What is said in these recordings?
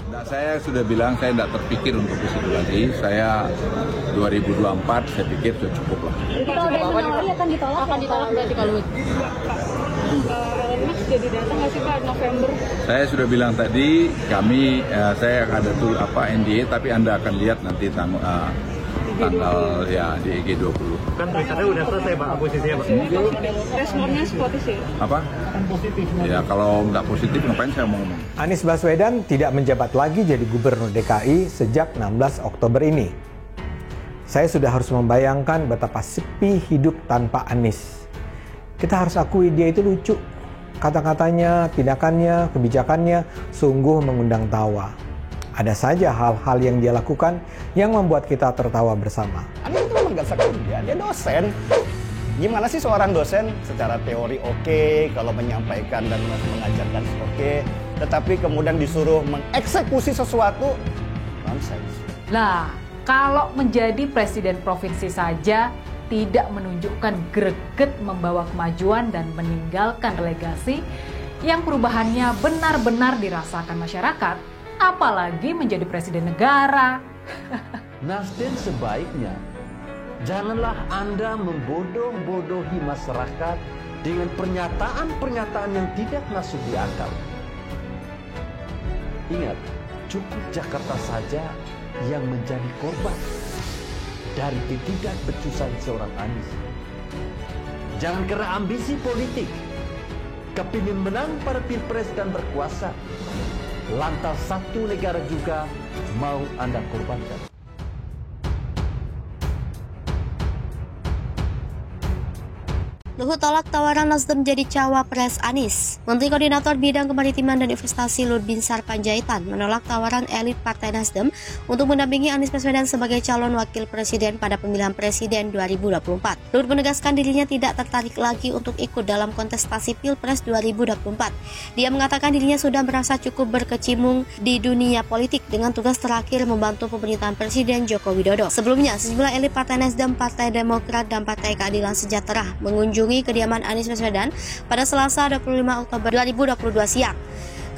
Nah, saya sudah bilang saya tidak terpikir untuk ke situ lagi. Saya 2024 saya pikir sudah cukup lah. Kalau ada menawari akan ditolak berarti kalau Elon Musk jadi datang nggak sih Pak November? Saya sudah bilang tadi saya ada tuh NDA, tapi Anda akan lihat nanti tanggal ya di G20. Kan tulisannya udah selesai Pak posisinya Pak. Responnya seperti sih. Apa? Positif. Ya kalau nggak positif ngapain saya mau ngomong? Anies Baswedan tidak menjabat lagi jadi gubernur DKI sejak 16 Oktober ini. Saya sudah harus membayangkan betapa sepi hidup tanpa Anies. Kita harus akui dia itu lucu. Kata-katanya, tindakannya, kebijakannya sungguh mengundang tawa. Ada saja hal-hal yang dia lakukan yang membuat kita tertawa bersama. Anies itu memang gak sekerja, dia dosen. Gimana sih seorang dosen? Secara teori oke, kalau menyampaikan dan mengajarkan oke, tetapi kemudian disuruh mengeksekusi sesuatu, nonsens. Lah, kalau menjadi presiden provinsi saja tidak menunjukkan greget membawa kemajuan dan meninggalkan relegasi yang perubahannya benar-benar dirasakan masyarakat, apalagi menjadi presiden negara. Nasdem sebaiknya janganlah Anda membodoh-bodohi masyarakat dengan pernyataan-pernyataan yang tidak masuk di akal. Ingat, cukup Jakarta saja yang menjadi korban dari ketidakbecusan seorang Anies. Jangan karena ambisi politik, kepingin menang pada pilpres dan berkuasa, lantas satu negara juga mau Anda korbankan. Luhut tolak tawaran Nasdem jadi cawapres Anies. Menteri Koordinator Bidang Kemaritiman dan Investasi Luhut Binsar Panjaitan menolak tawaran elit Partai Nasdem untuk mendampingi Anies Baswedan sebagai calon wakil presiden pada pemilihan presiden 2024. Luhut menegaskan dirinya tidak tertarik lagi untuk ikut dalam kontestasi Pilpres 2024. Dia mengatakan dirinya sudah merasa cukup berkecimpung di dunia politik dengan tugas terakhir membantu pemerintahan Presiden Joko Widodo. Sebelumnya, sejumlah elit Partai Nasdem, Partai Demokrat, dan Partai Keadilan Sejahtera mengunjungi kediaman Anies Baswedan pada Selasa 25 Oktober 2022 siang.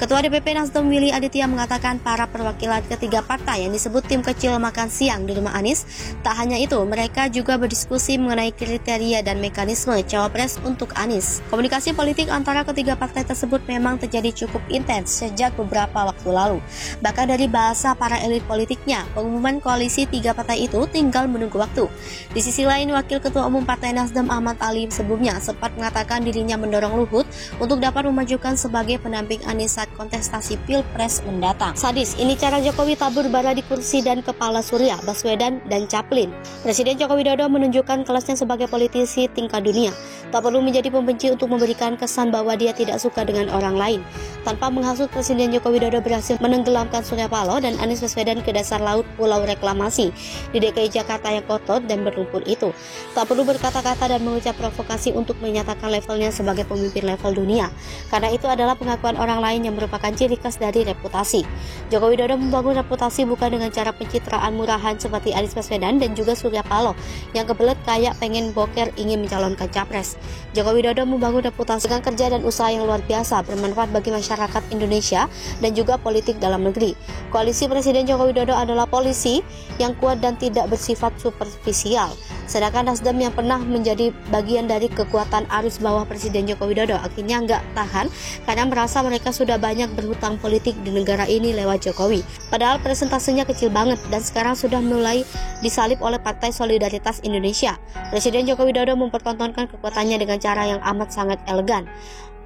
Ketua DPP Nasdem Willy Aditya mengatakan para perwakilan ketiga partai yang disebut tim kecil makan siang di rumah Anies. Tak hanya itu, mereka juga berdiskusi mengenai kriteria dan mekanisme cawapres untuk Anies. Komunikasi politik antara ketiga partai tersebut memang terjadi cukup intens sejak beberapa waktu lalu. Bahkan dari bahasa para elit politiknya, pengumuman koalisi tiga partai itu tinggal menunggu waktu. Di sisi lain, Wakil Ketua Umum Partai Nasdem Ahmad Ali sebelumnya sempat mengatakan dirinya mendorong Luhut untuk dapat memajukan sebagai pendamping Anies saat kontestasi Pilpres mendatang. Sadis, ini cara Jokowi tabur bara di kursi dan kepala Surya, Baswedan, dan Caplin. Presiden Joko Widodo menunjukkan kelasnya sebagai politisi tingkat dunia. Tak perlu menjadi pembenci untuk memberikan kesan bahwa dia tidak suka dengan orang lain. Tanpa menghasut, Presiden Joko Widodo berhasil menenggelamkan Surya Paloh dan Anies Baswedan ke dasar laut Pulau Reklamasi di DKI Jakarta yang kotor dan berlumpur itu. Tak perlu berkata-kata dan mengucap provokasi untuk menyatakan levelnya sebagai pemimpin level dunia. Karena itu adalah pengakuan orang lain yang merupakan ciri khas dari reputasi. Joko Widodo membangun reputasi bukan dengan cara pencitraan murahan seperti Anies Baswedan dan juga Surya Paloh yang kebelet kayak pengen boker ingin mencalonkan capres. Joko Widodo membangun reputasi dengan kerja dan usaha yang luar biasa bermanfaat bagi masyarakat Indonesia dan juga politik dalam negeri. Koalisi Presiden Joko Widodo adalah polisi yang kuat dan tidak bersifat superficial. Sedangkan Nasdem yang pernah menjadi bagian dari kekuatan arus bawah Presiden Joko Widodo akhirnya nggak tahan karena merasa mereka sudah banyak berhutang politik di negara ini lewat Jokowi. Padahal presentasenya kecil banget dan sekarang sudah mulai disalip oleh Partai Solidaritas Indonesia. Presiden Joko Widodo mempertontonkan kekuatannya dengan cara yang amat sangat elegan.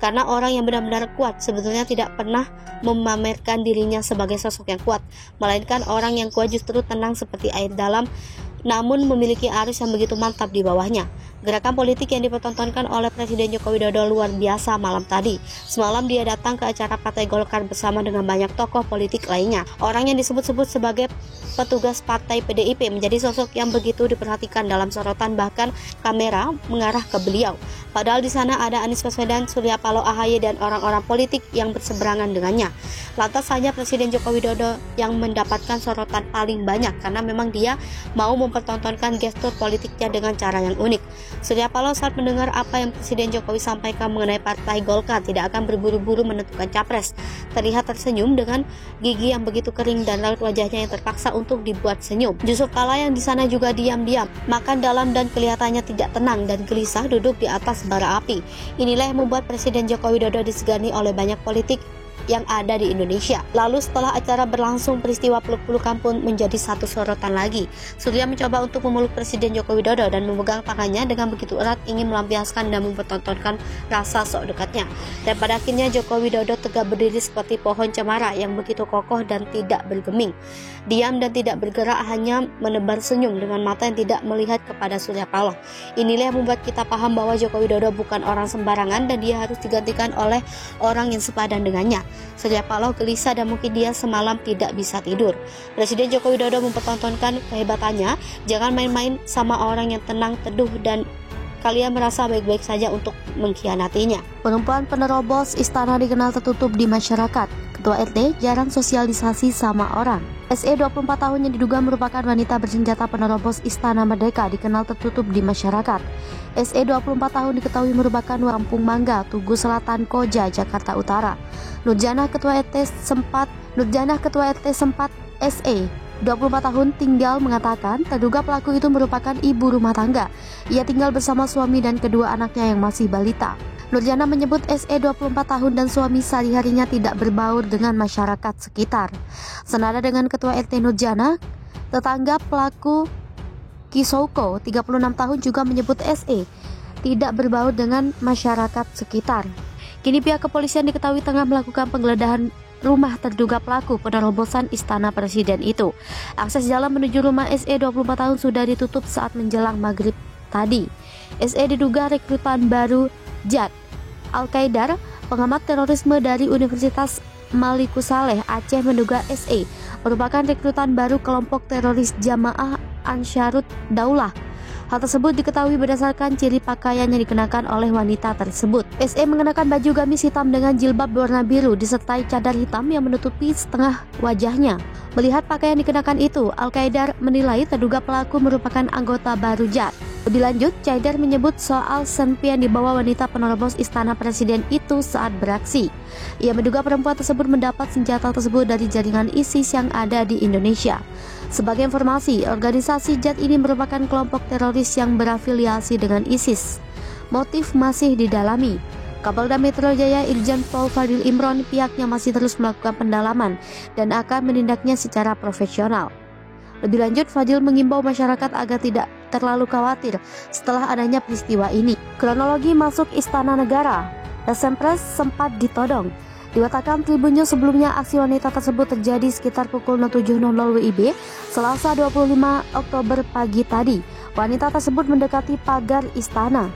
Karena orang yang benar-benar kuat sebetulnya tidak pernah memamerkan dirinya sebagai sosok yang kuat, melainkan orang yang kuat justru tenang seperti air dalam, namun memiliki arus yang begitu mantap di bawahnya. Gerakan politik yang dipertontonkan oleh Presiden Joko Widodo luar biasa malam tadi. Semalam dia datang ke acara Partai Golkar bersama dengan banyak tokoh politik lainnya. Orang yang disebut-sebut sebagai petugas Partai PDIP menjadi sosok yang begitu diperhatikan dalam sorotan, bahkan kamera mengarah ke beliau. Padahal di sana ada Anies Baswedan, Surya Paloh, AHY, dan orang-orang politik yang berseberangan dengannya. Lantas saja Presiden Joko Widodo yang mendapatkan sorotan paling banyak karena memang dia mau mempertontonkan gestur politiknya dengan cara yang unik. Surya Paloh saat mendengar apa yang Presiden Jokowi sampaikan mengenai Partai Golkar tidak akan berburu-buru menentukan capres. Terlihat tersenyum dengan gigi yang begitu kering dan raut wajahnya yang terpaksa untuk dibuat senyum. Yusuf Kala yang di sana juga diam-diam, makan dalam dan kelihatannya tidak tenang dan gelisah duduk di atas bara api. Inilah yang membuat Presiden Joko Widodo disegani oleh banyak politik yang ada di Indonesia. Lalu setelah acara berlangsung, peristiwa peluk-pelukan pun menjadi satu sorotan lagi. Surya mencoba untuk memeluk Presiden Joko Widodo dan memegang tangannya dengan begitu erat, ingin melampiaskan dan mempertontonkan rasa sok dekatnya. Dan pada akhirnya Joko Widodo tegak berdiri seperti pohon cemara yang begitu kokoh dan tidak bergeming. Diam dan tidak bergerak, hanya menebar senyum dengan mata yang tidak melihat kepada Surya Paloh. Inilah yang membuat kita paham bahwa Joko Widodo bukan orang sembarangan dan dia harus digantikan oleh orang yang sepadan dengannya. Surya Paloh gelisah dan mungkin dia semalam tidak bisa tidur. Presiden Joko Widodo mempertontonkan kehebatannya. Jangan main-main sama orang yang tenang, teduh, dan kalian merasa baik-baik saja untuk mengkhianatinya. Perempuan penerobos istana dikenal tertutup di masyarakat. Ketua RT jarang sosialisasi sama orang. SE 24 tahun yang diduga merupakan wanita bersenjata penerobos Istana Merdeka dikenal tertutup di masyarakat. SE 24 tahun diketahui merupakan Kampung Mangga, Tugu Selatan, Koja, Jakarta Utara. Nurjanah Ketua RT sempat SE 24 tahun tinggal mengatakan terduga pelaku itu merupakan ibu rumah tangga. Ia tinggal bersama suami dan kedua anaknya yang masih balita. Nurjanah menyebut SE 24 tahun dan suami sehari-harinya tidak berbaur dengan masyarakat sekitar. Senada dengan Ketua RT Nurjanah, tetangga pelaku Kisouko 36 tahun juga menyebut SE tidak berbaur dengan masyarakat sekitar. Kini pihak kepolisian diketahui tengah melakukan penggeledahan rumah terduga pelaku penerobosan Istana Presiden itu. Akses jalan menuju rumah SE 24 tahun sudah ditutup saat menjelang maghrib tadi. SE diduga rekrutan baru Jad Al-Qaidar, pengamat terorisme dari Universitas Malikussaleh Aceh, menduga SE merupakan rekrutan baru kelompok teroris Jamaah Ansharut Daulah. Hal tersebut diketahui berdasarkan ciri pakaian yang dikenakan oleh wanita tersebut. SE mengenakan baju gamis hitam dengan jilbab berwarna biru disertai cadar hitam yang menutupi setengah wajahnya. Melihat pakaian dikenakan itu, Al-Qaidar menilai terduga pelaku merupakan anggota baru Jad. Lebih lanjut, Qaidar menyebut soal senpi yang dibawa wanita penerobos Istana Presiden itu saat beraksi. Ia menduga perempuan tersebut mendapat senjata tersebut dari jaringan ISIS yang ada di Indonesia. Sebagai informasi, organisasi Jad ini merupakan kelompok teroris yang berafiliasi dengan ISIS. Motif masih didalami. Kapolda Metro Jaya Irjen Pol Fadil Imron pihaknya masih terus melakukan pendalaman dan akan menindaknya secara profesional. Lebih lanjut, Fadil mengimbau masyarakat agar tidak terlalu khawatir setelah adanya peristiwa ini. Kronologi masuk Istana Negara, Sempres sempat ditodong. Diwatakan Tribun News sebelumnya, aksi wanita tersebut terjadi sekitar pukul 07.00 WIB Selasa 25 Oktober pagi tadi. Wanita tersebut mendekati pagar istana.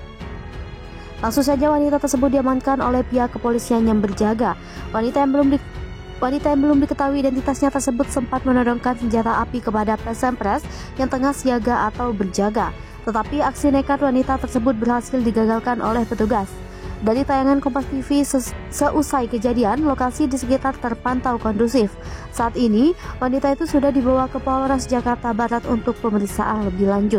Langsung saja wanita tersebut diamankan oleh pihak kepolisian yang berjaga. Wanita yang belum diketahui identitasnya tersebut sempat menodongkan senjata api kepada Sempres yang tengah siaga atau berjaga. Tetapi aksi nekat wanita tersebut berhasil digagalkan oleh petugas. Dari tayangan Kompas TV seusai kejadian, lokasi di sekitar terpantau kondusif. Saat ini, wanita itu sudah dibawa ke Polres Jakarta Barat untuk pemeriksaan lebih lanjut.